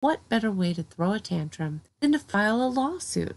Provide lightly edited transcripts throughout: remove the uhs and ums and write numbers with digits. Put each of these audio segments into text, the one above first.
what better way to throw a tantrum than to file a lawsuit?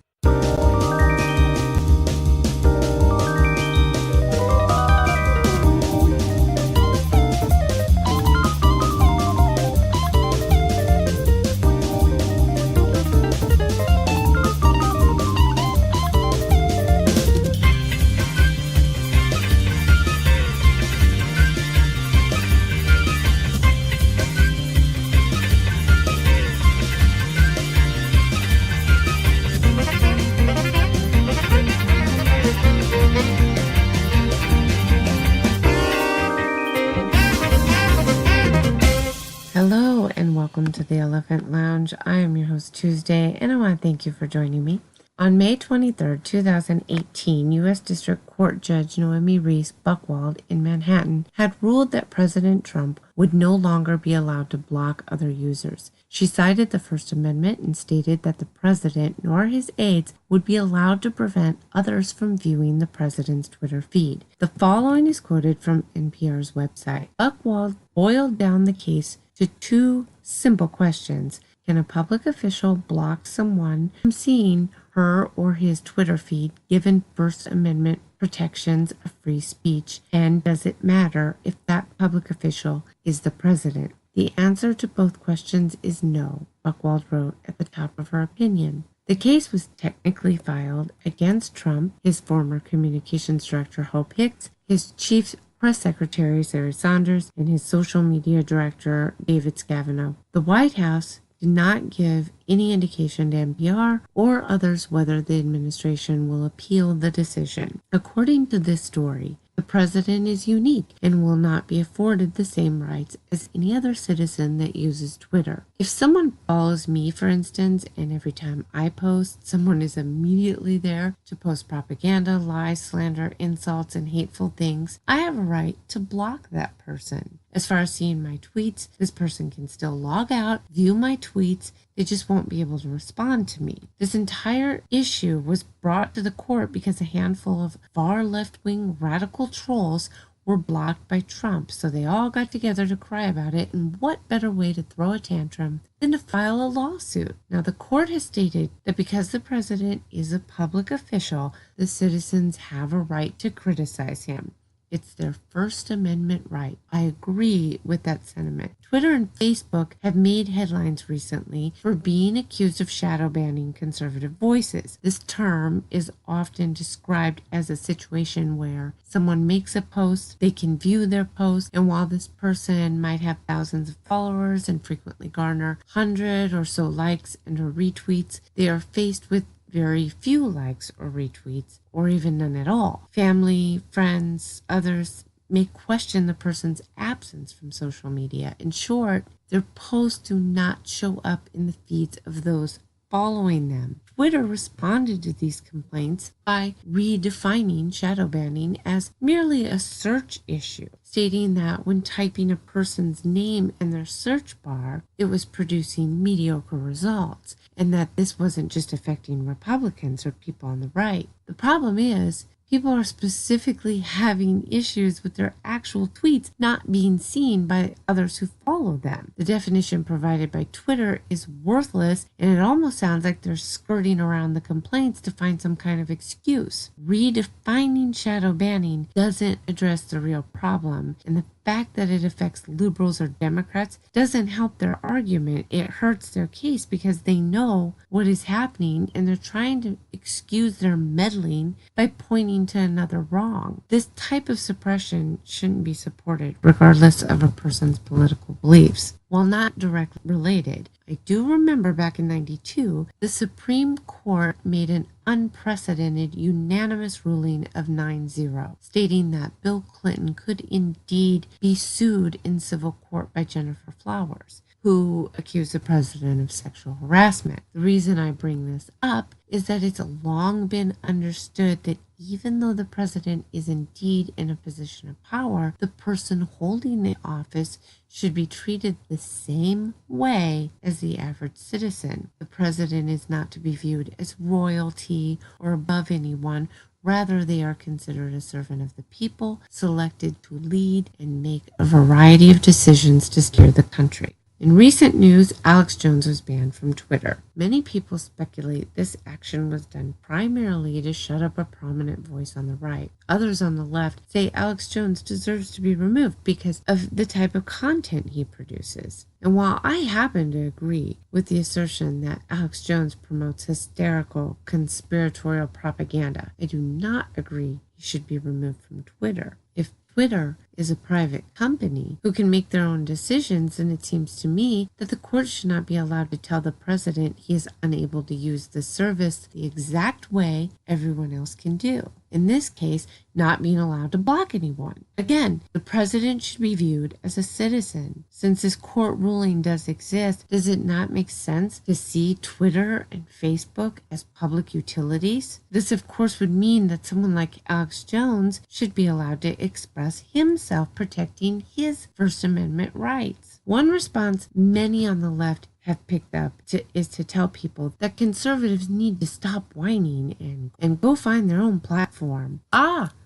Hello and welcome to the Elephant Lounge. I am your host Tuesday, and I want to thank you for joining me. On May 23, 2018, U.S. District Court Judge Noemi Reese Buchwald in Manhattan had ruled that President Trump would no longer be allowed to block other users. She cited the First Amendment and stated that the president nor his aides would be allowed to prevent others from viewing the president's Twitter feed. The following is quoted from NPR's website. Buchwald boiled down the case to two simple questions. Can a public official block someone from seeing her or his Twitter feed given First Amendment protections of free speech? And does it matter if that public official is the president? The answer to both questions is no, Buchwald wrote at the top of her opinion. The case was technically filed against Trump, his former communications director Hope Hicks, his chief press secretary Sarah Sanders, and his social media director David Scavino. The White House did not give any indication to NPR or others whether the administration will appeal the decision. According to this story, the president is unique and will not be afforded the same rights as any other citizen that uses Twitter. If someone follows me, for instance, and every time I post, someone is immediately there to post propaganda, lies, slander, insults, and hateful things, I have a right to block that person. As far as seeing my tweets, this person can still log out, view my tweets, they just won't be able to respond to me. This entire issue was brought to the court because a handful of far left-wing radical trolls were blocked by Trump, so they all got together to cry about it, and what better way to throw a tantrum than to file a lawsuit? Now, the court has stated that because the president is a public official, the citizens have a right to criticize him. It's their First Amendment right. I agree with that sentiment. Twitter and Facebook have made headlines recently for being accused of shadow banning conservative voices. This term is often described as a situation where someone makes a post, they can view their post, and while this person might have thousands of followers and frequently garner 100 or so likes and or retweets, they are faced with very few likes or retweets, or even none at all. Family, friends, others may question the person's absence from social media. In short, their posts do not show up in the feeds of those following them. Twitter responded to these complaints by redefining shadow banning as merely a search issue, stating that when typing a person's name in their search bar, it was producing mediocre results, and that this wasn't just affecting Republicans or people on the right. The problem is, people are specifically having issues with their actual tweets not being seen by others who follow them. The definition provided by Twitter is worthless, and it almost sounds like they're skirting around the complaints to find some kind of excuse. Redefining shadow banning doesn't address the real problem, and the fact that it affects liberals or Democrats doesn't help their argument. It hurts their case because they know what is happening and they're trying to excuse their meddling by pointing to another wrong. This type of suppression shouldn't be supported, regardless of a person's political beliefs. While not directly related, I do remember back in '92, the Supreme Court made an unprecedented unanimous ruling of 9-0, stating that Bill Clinton could indeed be sued in civil court by Gennifer Flowers, who accused the president of sexual harassment. The reason I bring this up is that it's long been understood that even though the president is indeed in a position of power, the person holding the office should be treated the same way as the average citizen. The president is not to be viewed as royalty or above anyone. Rather, they are considered a servant of the people, selected to lead and make a variety of decisions to steer the country. In recent news, Alex Jones was banned from Twitter. Many people speculate this action was done primarily to shut up a prominent voice on the right. Others on the left say Alex Jones deserves to be removed because of the type of content he produces. And while I happen to agree with the assertion that Alex Jones promotes hysterical, conspiratorial propaganda, I do not agree he should be removed from Twitter. If Twitter is a private company who can make their own decisions, and it seems to me that the court should not be allowed to tell the president he is unable to use the service the exact way everyone else can do. In this case, not being allowed to block anyone. Again, the president should be viewed as a citizen. Since this court ruling does exist, does it not make sense to see Twitter and Facebook as public utilities? This, of course, would mean that someone like Alex Jones should be allowed to express himself, protecting his First Amendment rights. One response many on the left have picked up is to tell people that conservatives need to stop whining and go find their own platform.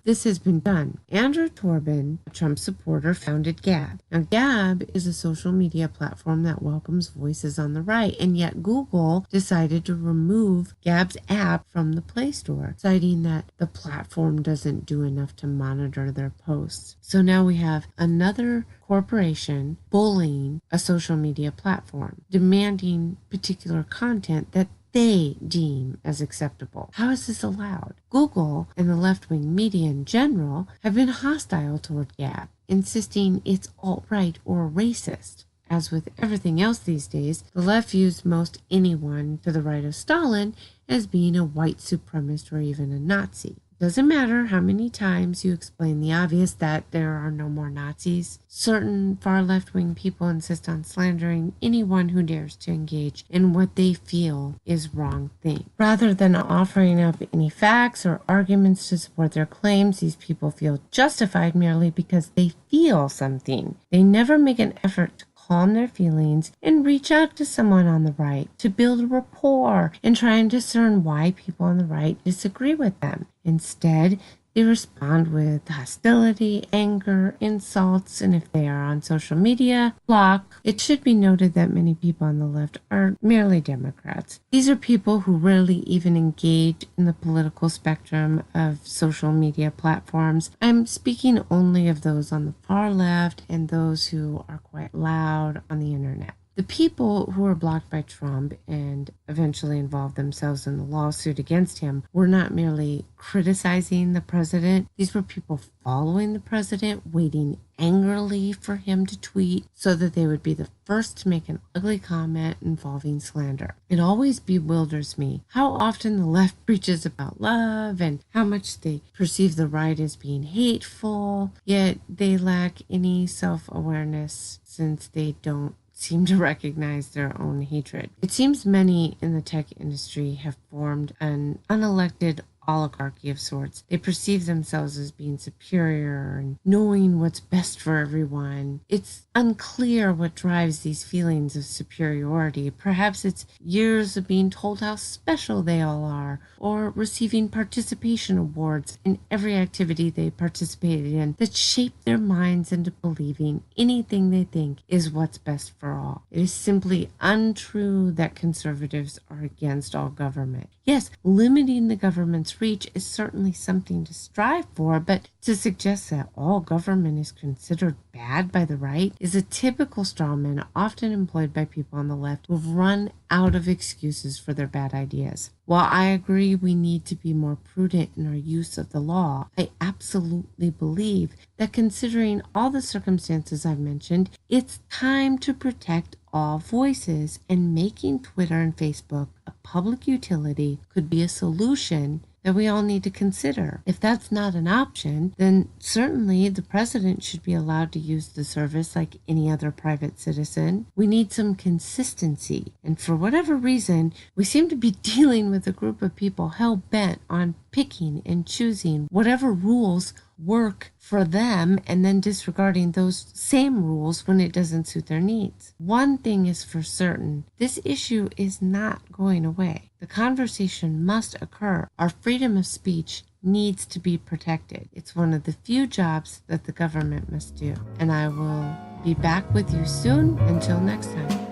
This has been done. Andrew Corbyn, a Trump supporter, founded Gab. Now, Gab is a social media platform that welcomes voices on the right, and yet Google decided to remove Gab's app from the Play Store, citing that the platform doesn't do enough to monitor their posts. So now we have another corporation bullying a social media platform, demanding particular content that they deem as acceptable. How is this allowed? Google and the left-wing media in general have been hostile toward Gab, insisting it's alt-right or racist. As with everything else these days, the left views most anyone to the right of Stalin as being a white supremacist or even a Nazi. Doesn't matter how many times you explain the obvious that there are no more Nazis. Certain far left-wing people insist on slandering anyone who dares to engage in what they feel is wrong thing. Rather than offering up any facts or arguments to support their claims, these people feel justified merely because they feel something. They never make an effort to calm their feelings and reach out to someone on the right to build a rapport and try and discern why people on the right disagree with them. Instead, they respond with hostility, anger, insults, and if they are on social media, block. It should be noted that many people on the left are merely Democrats. These are people who rarely even engage in the political spectrum of social media platforms. I'm speaking only of those on the far left and those who are quite loud on the internet. The people who were blocked by Trump and eventually involved themselves in the lawsuit against him were not merely criticizing the president. These were people following the president, waiting angrily for him to tweet so that they would be the first to make an ugly comment involving slander. It always bewilders me how often the left preaches about love and how much they perceive the right as being hateful, yet they lack any self-awareness since they don't seem to recognize their own hatred. It seems many in the tech industry have formed an unelected oligarchy of sorts. They perceive themselves as being superior and knowing what's best for everyone. It's unclear what drives these feelings of superiority. Perhaps it's years of being told how special they all are, or receiving participation awards in every activity they participated in that shape their minds into believing anything they think is what's best for all. It is simply untrue that conservatives are against all government. Yes, limiting the government's reach is certainly something to strive for, but to suggest that all government is considered bad by the right is a typical strawman often employed by people on the left who have run out of excuses for their bad ideas. While I agree we need to be more prudent in our use of the law, I absolutely believe that considering all the circumstances I've mentioned, it's time to protect all voices, and making Twitter and Facebook a public utility could be a solution that we all need to consider. If that's not an option, then certainly the president should be allowed to use the service like any other private citizen. We need some consistency, and for whatever reason, we seem to be dealing with a group of people hell-bent on picking and choosing whatever rules work for them and then disregarding those same rules when it doesn't suit their needs. One thing is for certain, this issue is not going away. The conversation must occur. Our freedom of speech needs to be protected. It's one of the few jobs that the government must do. And I will Be back with you soon. Until next time.